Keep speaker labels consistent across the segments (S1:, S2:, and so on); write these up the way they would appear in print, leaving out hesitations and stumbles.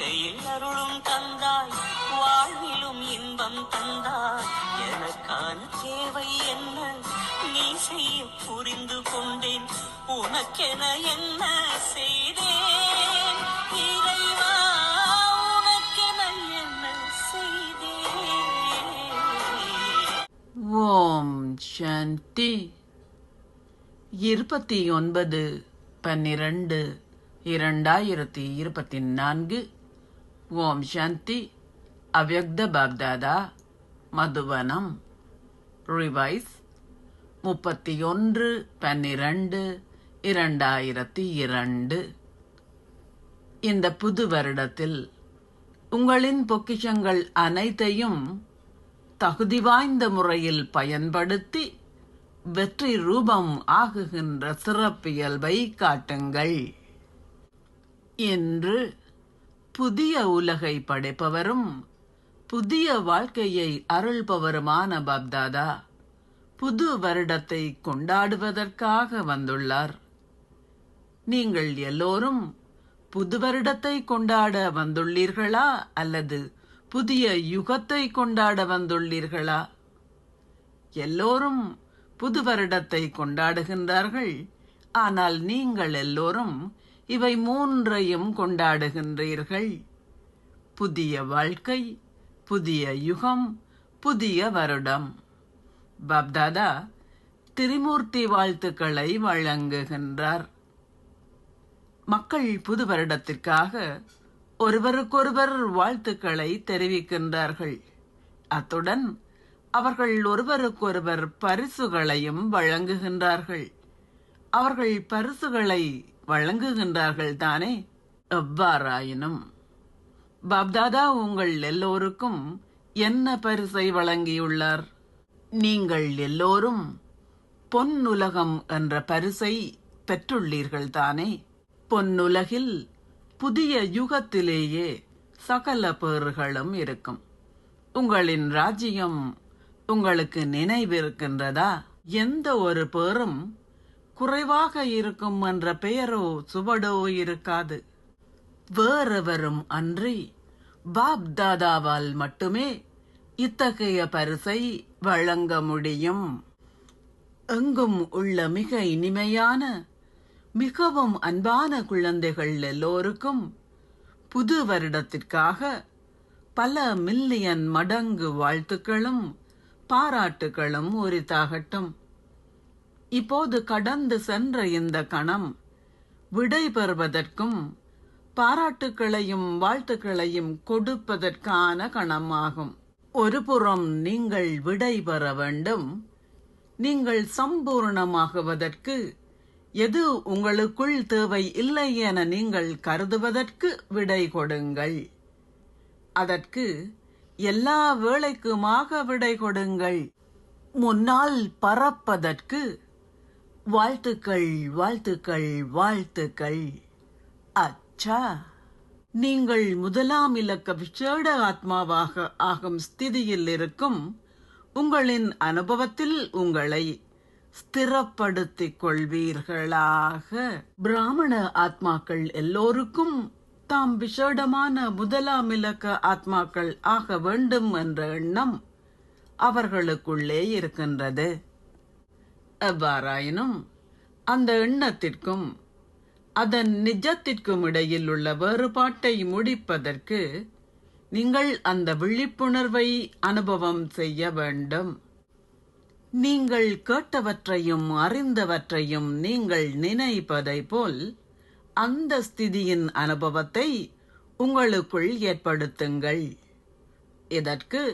S1: வாழ்க்கையில் அருளும் தந்தாய், வாழ்விலும் இன்பம் தந்தாய். எனக்கான தேவை என்ன நீ செய்ய புரிந்து கொண்டேன். உனக்கென என்ன செய்தேன் இறைவா, உனக்கென என்ன செய்தேன்.
S2: ஓம் சாந்தி. 29/12/2024. ஓம் சாந்தி. அவ்யக்த பாப்தாதா, மதுவனம். ரிவைஸ் 31/12/2002. இந்த புது வருடத்தில் உங்களின் பொக்கிஷங்கள் அனைத்தையும் தகுதி வாய்ந்த முறையில் பயன்படுத்தி வெற்றி ரூபம் ஆகுகின்ற சிறப்பியல்பை காட்டுங்கள். இன்று புதிய உலகை படைப்பவரும் புதிய வாழ்க்கையை அருள்பவருமான பாப்தாதா புது வருடத்தை கொண்டாடுவதற்காக வந்துள்ளார். நீங்கள் எல்லோரும் புது வருடத்தை கொண்டாட வந்துள்ளீர்களா அல்லது புதிய யுகத்தை கொண்டாட வந்துள்ளீர்களா? எல்லோரும் புது வருடத்தை கொண்டாடுகின்றார்கள். ஆனால் நீங்கள் எல்லோரும் இவை மூன்றையும் கொண்டாடுகின்றீர்கள். புதிய வாழ்க்கை, புதிய யுகம், புதிய வருடம். பாப்தாதா திரிமூர்த்தி வாழ்த்துக்களை வழங்குகின்றார். மக்கள் புது வருடத்திற்காக ஒருவருக்கொருவர் வாழ்த்துக்களை தெரிவிக்கின்றார்கள். அத்துடன் அவர்கள் ஒருவருக்கொருவர் பரிசுகளையும் வழங்குகின்றார்கள். அவர்கள் பரிசுகளை வழங்குகின்றார்கள் தானே? எவ்வாறாயினும் பாப்தாதா உங்கள் எல்லோருக்கும் என்ன பரிசை வழங்கியுள்ளார்? நீங்கள் எல்லோரும் பொன்னுலகம் என்ற பரிசை பெற்றுள்ளீர்கள் தானே? பொன்னுலகில் புதிய யுகத்திலேயே சகல பேறுகளும் இருக்கும். உங்களின் ராஜ்யம் உங்களுக்கு நினைவிருக்கின்றதா? எந்த ஒரு பேரும் குறைவாக இருக்கும் என்ற பெயரோ சுவடோ இருக்காது. வேறெவரும் அன்றி பாப்தாதாவால் மட்டுமே இத்தகைய பரிசை வழங்க முடியும். எங்கும் உள்ள மிக இனிமையான மிகவும் அன்பான குழந்தைகள் எல்லோருக்கும் புது வருடத்திற்காக பல மில்லியன் மடங்கு வாழ்த்துக்களும் பாராட்டுகளும் உரித்தாகட்டும். இப்போது கடந்து சென்ற இந்த கணம் விடை பெறுவதற்கும் பாராட்டுக்களையும் வாழ்த்துக்களையும் கொடுப்பதற்கான கணமாகும். ஒருபுறம் நீங்கள் விடை பெற வேண்டும். நீங்கள் சம்பூர்ணமாகுவதற்கு எது உங்களுக்குள் தேவை இல்லை என நீங்கள் கருதுவதற்கு விடை கொடுங்கள். அதற்கு எல்லா வேளைக்குமாக விடை கொடுங்கள். முன்னால் பறப்பதற்கு வாழ்த்துக்கள், வாழ்த்துக்கள், வாழ்த்துக்கள். அச்சா, நீங்கள் முதலாம் இலக்க விசேட ஆத்மாவாக ஆகும் ஸ்திதியில் இருக்கும் உங்களின் அனுபவத்தில் உங்களை ஸ்திரப்படுத்திக் கொள்வீர்களாக. பிராமண ஆத்மாக்கள் எல்லோருக்கும் தாம் விசேடமான முதலாம் இலக்க ஆத்மாக்கள் ஆக வேண்டும் என்ற எண்ணம் அவர்களுக்குள்ளே இருக்கின்றது. எவ்வாறாயினும் அந்த எண்ணத்திற்கும் அதன் நிஜத்திற்கும் இடையில் உள்ள வேறுபாட்டை முடிப்பதற்கு நீங்கள் அந்த விழிப்புணர்வை அனுபவம் செய்ய வேண்டும். நீங்கள் கேட்டவற்றையும் அறிந்தவற்றையும் நீங்கள் நினைப்பதை போல் அந்த ஸ்திதியின் அனுபவத்தை உங்களுக்குள் ஏற்படுத்துங்கள். இதற்கு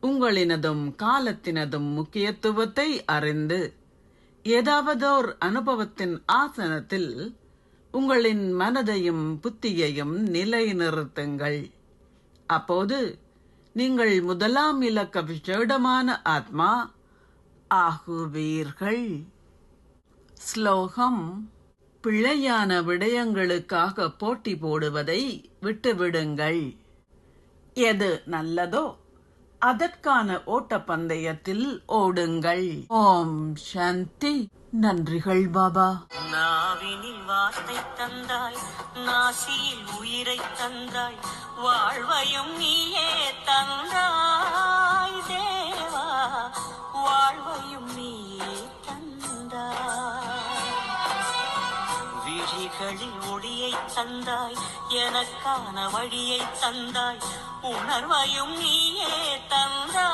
S2: உங்களினதும் காலத்தினதும் முக்கியத்துவத்தை அறிந்து ஏதாவதோர் அனுபவத்தின் ஆசனத்தில் உங்களின் மனதையும் புத்தியையும் நிலைநிறுத்துங்கள். அப்போது நீங்கள் முதலாம் இலக்க விசேடமான ஆத்மா ஆகுவீர்கள். ஸ்லோகம்: பிழையான விடயங்களுக்காக போட்டி போடுவதை விட்டுவிடுங்கள். எது நல்லதோ அதற்கான ஓட்டப்பந்தயத்தில் ஓடுங்கள். ஓம் சாந்தி. நன்றிகள் பாபா.
S1: நாவினில் வார்த்தை தந்தாய், நாசியில் உயிரை தந்தாய், வாழ்வையும் நீயே தந்தாய் தேவா, வாழ்வையும் நீயே தந்தாய். விழிகளில் ஒளியை தந்தாய், எனக்கான வழியை தந்தாய், உணர்வையும் நீயே தந்தாய்